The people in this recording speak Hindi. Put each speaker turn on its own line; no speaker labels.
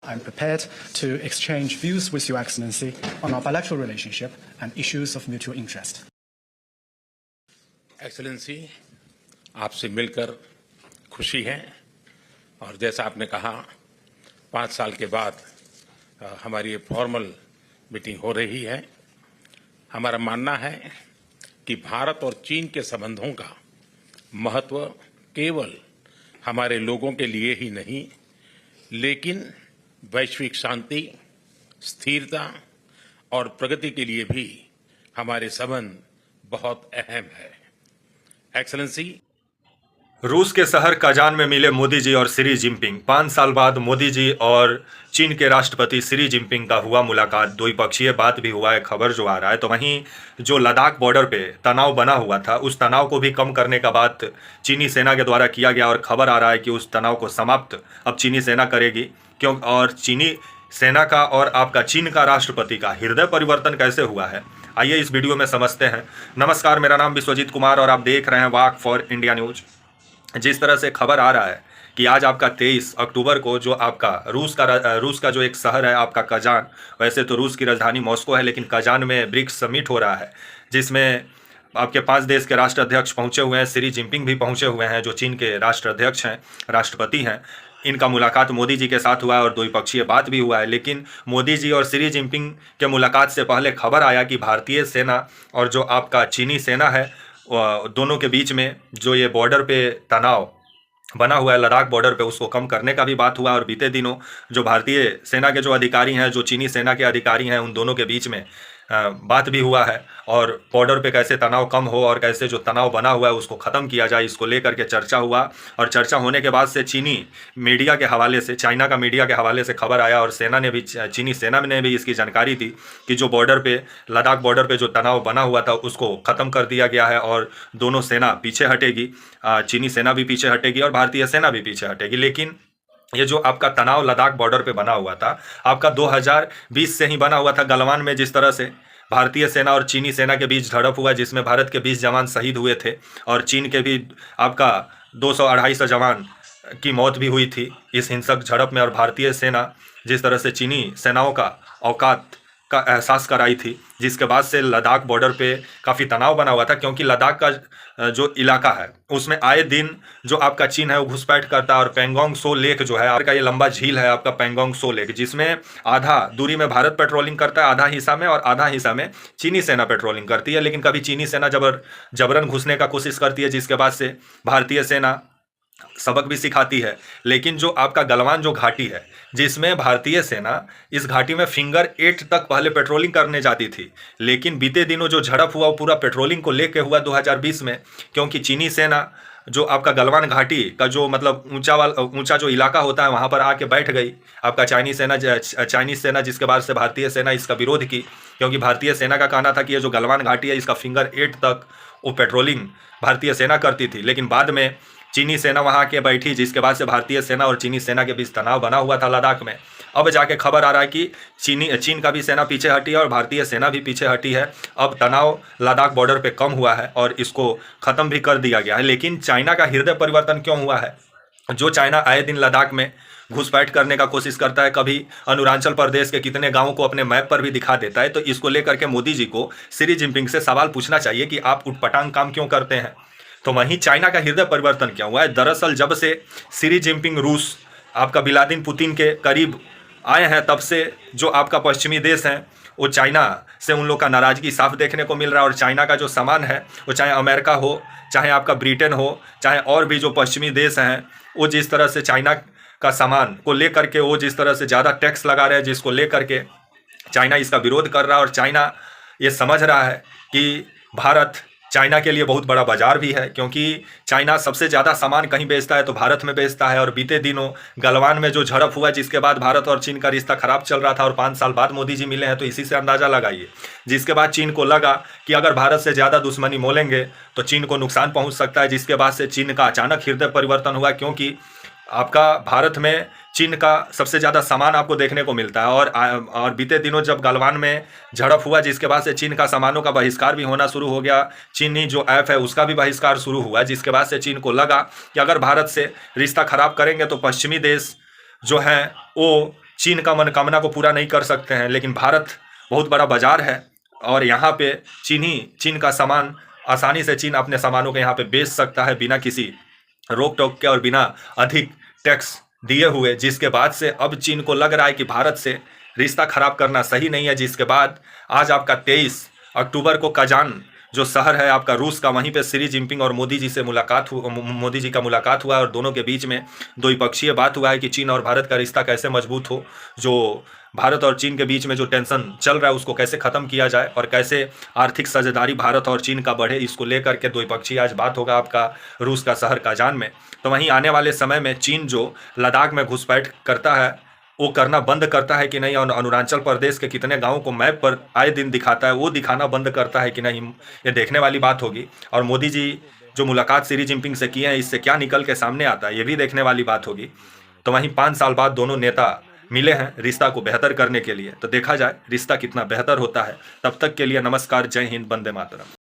I'm prepared to exchange views with Your Excellency on our bilateral relationship and issues of mutual interest.
Excellency, आपसे मिलकर खुशी है और जैसा आपने कहा 5 साल के बाद हमारी ये फॉर्मल मीटिंग हो रही है। हमारा मानना है कि भारत और चीन के संबंधों का महत्व केवल हमारे लोगों के लिए ही नहीं, लेकिन वैश्विक शांति, स्थिरता और प्रगति के लिए भी हमारे संबंध बहुत अहम है। एक्सेलेंसी,
रूस के शहर कजान में मिले मोदी जी और शी जिनपिंग। 5 साल बाद मोदी जी और चीन के राष्ट्रपति शी जिनपिंग का हुआ मुलाकात, द्विपक्षीय बात भी हुआ है, खबर जो आ रहा है। तो वहीं जो लद्दाख बॉर्डर पे तनाव बना हुआ था, उस तनाव को भी कम करने का बात चीनी सेना के द्वारा किया गया और खबर आ रहा है कि उस तनाव को समाप्त अब चीनी सेना करेगी। क्यों? और चीनी सेना का और आपका चीन का राष्ट्रपति का हृदय परिवर्तन कैसे हुआ है, आइए इस वीडियो में समझते हैं। नमस्कार, मेरा नाम विश्वजीत कुमार और आप देख रहे हैं वाक फॉर इंडिया न्यूज। जिस तरह से खबर आ रहा है कि आज आपका 23 अक्टूबर को जो आपका रूस का जो एक शहर है आपका कजान, वैसे तो रूस की राजधानी मॉस्को है, लेकिन कजान में ब्रिक्स समिट हो रहा है, जिसमें आपके 5 देश के राष्ट्राध्यक्ष पहुंचे हुए हैं। शी जिनपिंग भी पहुंचे हुए हैं, जो चीन के राष्ट्राध्यक्ष हैं, राष्ट्रपति हैं। इनका मुलाकात मोदी जी के साथ हुआ है और द्विपक्षीय बात भी हुआ है। लेकिन मोदी जी और शी जिनपिंग के मुलाकात से पहले खबर आया कि भारतीय सेना और जो आपका चीनी सेना है, दोनों के बीच में जो ये बॉर्डर पे तनाव बना हुआ है लद्दाख बॉर्डर पे, उसको कम करने का भी बात हुआ। और बीते दिनों जो भारतीय सेना के जो अधिकारी हैं, जो चीनी सेना के अधिकारी हैं, उन दोनों के बीच में बात भी हुआ है और बॉर्डर पे कैसे तनाव कम हो और कैसे जो तनाव बना हुआ है उसको ख़त्म किया जाए, इसको लेकर के चर्चा हुआ। और चर्चा होने के बाद से चीनी मीडिया के हवाले से, चाइना का मीडिया के हवाले से खबर आया और सेना ने भी, चीनी सेना ने भी इसकी जानकारी दी कि जो बॉर्डर पे, लद्दाख बॉर्डर पे जो तनाव बना हुआ था उसको ख़त्म कर दिया गया है और दोनों सेना पीछे हटेगी, चीनी सेना भी पीछे हटेगी और भारतीय सेना भी पीछे हटेगी। लेकिन ये जो आपका तनाव लद्दाख बॉर्डर पे बना हुआ था, आपका 2020 से ही बना हुआ था। गलवान में जिस तरह से भारतीय सेना और चीनी सेना के बीच झड़प हुआ, जिसमें भारत के 20 जवान शहीद हुए थे और चीन के भी आपका 200-250 जवान की मौत भी हुई थी इस हिंसक झड़प में। और भारतीय सेना जिस तरह से चीनी सेनाओं का औकात का एहसास कराई थी, जिसके बाद से लद्दाख बॉर्डर पे काफ़ी तनाव बना हुआ था, क्योंकि लद्दाख का जो इलाका है उसमें आए दिन जो आपका चीन है वो घुसपैठ करता है। और पेंगोंग सो लेक जो है आपका, ये लंबा झील है आपका पेंगोंग सो लेक, जिसमें आधा दूरी में भारत पेट्रोलिंग करता है आधा हिस्सा में, और आधा हिस्सा में चीनी सेना पेट्रोलिंग करती है। लेकिन कभी चीनी सेना जबरन घुसने का कोशिश करती है, जिसके बाद से भारतीय सेना सबक भी सिखाती है। लेकिन जो आपका गलवान जो घाटी है, जिसमें भारतीय सेना इस घाटी में फिंगर 8 तक पहले पेट्रोलिंग करने जाती थी, लेकिन बीते दिनों जो झड़प हुआ वो पूरा पेट्रोलिंग को लेके हुआ 2020 में, क्योंकि चीनी सेना जो आपका गलवान घाटी का जो मतलब ऊंचा जो इलाका होता है वहां पर आके बैठ गई आपका चाइनीज सेना, जिसके बाद से भारतीय सेना इसका विरोध की, क्योंकि भारतीय सेना का कहना था कि ये जो गलवान घाटी है इसका फिंगर 8 तक वो पेट्रोलिंग भारतीय सेना करती थी। लेकिन बाद में चीनी सेना वहां के बैठी, जिसके बाद से भारतीय सेना और चीनी सेना के बीच तनाव बना हुआ था लद्दाख में। अब जाके खबर आ रहा है कि चीन का भी सेना पीछे हटी है और भारतीय सेना भी पीछे हटी है। अब तनाव लद्दाख बॉर्डर पे कम हुआ है और इसको ख़त्म भी कर दिया गया है। लेकिन चाइना का हृदय परिवर्तन क्यों हुआ है? जो चाइना आए दिन लद्दाख में घुसपैठ करने का कोशिश करता है, कभी अरुणाचल प्रदेश के कितने गांवों को अपने मैप पर भी दिखा देता है। तो इसको लेकर के मोदी जी को शी जिनपिंग से सवाल पूछना चाहिए कि आप उटपटांग काम क्यों करते हैं। तो वहीं चाइना का हृदय परिवर्तन क्या हुआ है? दरअसल जब से शी जिनपिंग रूस आपका व्लादिमीर पुतिन के करीब आए हैं, तब से जो आपका पश्चिमी देश हैं वो चाइना से उन लोग का नाराज़गी साफ देखने को मिल रहा है। और चाइना का जो सामान है, वो चाहे अमेरिका हो, चाहे आपका ब्रिटेन हो, चाहे और भी जो पश्चिमी देश हैं, वो जिस तरह से चाइना का सामान को लेकर के वो जिस तरह से ज़्यादा टैक्स लगा रहे हैं, जिसको लेकर के चाइना इसका विरोध कर रहा है। और चाइना ये समझ रहा है कि भारत चाइना के लिए बहुत बड़ा बाजार भी है, क्योंकि चाइना सबसे ज़्यादा सामान कहीं बेचता है तो भारत में बेचता है। और बीते दिनों गलवान में जो झड़प हुआ, जिसके बाद भारत और चीन का रिश्ता खराब चल रहा था और 5 साल बाद मोदी जी मिले हैं, तो इसी से अंदाज़ा लगाइए। जिसके बाद चीन को लगा कि अगर भारत से ज़्यादा दुश्मनी मोलेंगे तो चीन को नुकसान पहुँच सकता है, जिसके बाद से चीन का अचानक हृदय परिवर्तन हुआ, क्योंकि आपका भारत में चीन का सबसे ज़्यादा सामान आपको देखने को मिलता है। और बीते दिनों जब गलवान में झड़प हुआ, जिसके बाद से चीन का सामानों का बहिष्कार भी होना शुरू हो गया, चीनी जो ऐप है उसका भी बहिष्कार शुरू हुआ, जिसके बाद से चीन को लगा कि अगर भारत से रिश्ता खराब करेंगे तो पश्चिमी देश जो हैं वो चीन का मनोकामना को पूरा नहीं कर सकते हैं, लेकिन भारत बहुत बड़ा बाजार है और यहाँ पे चीन का सामान आसानी से चीन अपने सामानों को यहाँ पे बेच सकता है बिना किसी रोक टोक के और बिना अधिक टैक्स दिए हुए, जिसके बाद से अब चीन को लग रहा है कि भारत से रिश्ता खराब करना सही नहीं है। जिसके बाद आज आपका 23 अक्टूबर को कजान जो शहर है आपका रूस का, वहीं पे शी जिनपिंग और मोदी जी का मुलाकात हुआ और दोनों के बीच में द्विपक्षीय बात हुआ है कि चीन और भारत का रिश्ता कैसे मजबूत हो, जो भारत और चीन के बीच में जो टेंशन चल रहा है उसको कैसे ख़त्म किया जाए और कैसे आर्थिक साझेदारी भारत और चीन का बढ़े, इसको लेकर के द्विपक्षीय आज बात होगा आपका रूस का शहर कजान में। तो वहीं आने वाले समय में चीन जो लद्दाख में घुसपैठ करता है वो करना बंद करता है कि नहीं, और अरुणाचल प्रदेश के कितने गांवों को मैप पर आए दिन दिखाता है वो दिखाना बंद करता है कि नहीं, ये देखने वाली बात होगी। और मोदी जी जो मुलाकात शी जिनपिंग से किए हैं इससे क्या निकल के सामने आता है ये भी देखने वाली बात होगी। तो वहीं 5 साल बाद दोनों नेता मिले हैं रिश्ता को बेहतर करने के लिए, तो देखा जाए रिश्ता कितना बेहतर होता है। तब तक के लिए नमस्कार, जय हिंद, वंदे मातरम।